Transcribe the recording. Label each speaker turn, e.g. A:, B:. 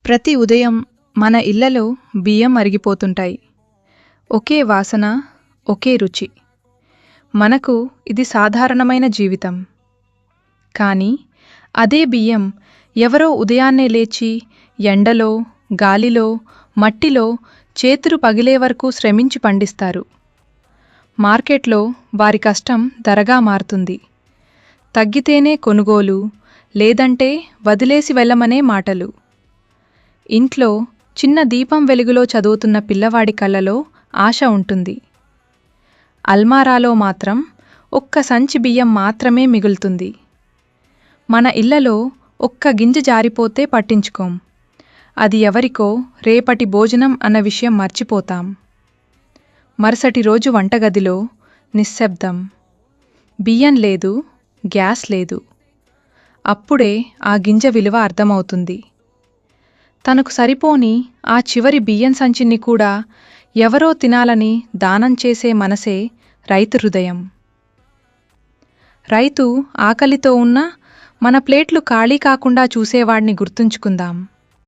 A: ప్రతి ఉదయం మన ఇళ్లలో బియ్యం అరిగిపోతుంటాయి. ఒకే వాసన, ఒకే రుచి. మనకు ఇది సాధారణమైన జీవితం. కానీ అదే బియ్యం ఎవరో ఉదయాన్నే లేచి ఎండలో, గాలిలో, మట్టిలో చేతులు పగిలే వరకు శ్రమించి పండిస్తారు. మార్కెట్లో వారి కష్టం ధరగా మారుతుంది. తగ్గితేనే కొనుగోలు, లేదంటే వదిలేసి వెళ్ళమనే మాటలు. ఇంట్లో చిన్న దీపం వెలుగులో చదువుతున్న పిల్లవాడి కళ్ళలో ఆశ ఉంటుంది. అల్మారాలో మాత్రం ఒక్క సంచి బియ్యం మాత్రమే మిగులుతుంది. మన ఇళ్లలో ఒక్క గింజ జారిపోతే పట్టించుకోం. అది ఎవరికో రేపటి భోజనం అన్న విషయం మర్చిపోతాం. మరుసటి రోజు వంటగదిలో నిశ్శబ్దం. బియ్యం లేదు, గ్యాస్ లేదు. అప్పుడే ఆ గింజ విలువ అర్థమవుతుంది. తనకు సరిపోని ఆ చివరి బియ్యం సంచిని కూడా ఎవరో తినాలని దానం చేసే మనసే రైతు హృదయం. రైతు ఆకలితో ఉన్నా మన ప్లేట్లు ఖాళీ కాకుండా చూసేవాడిని గుర్తుంచుకుందాం.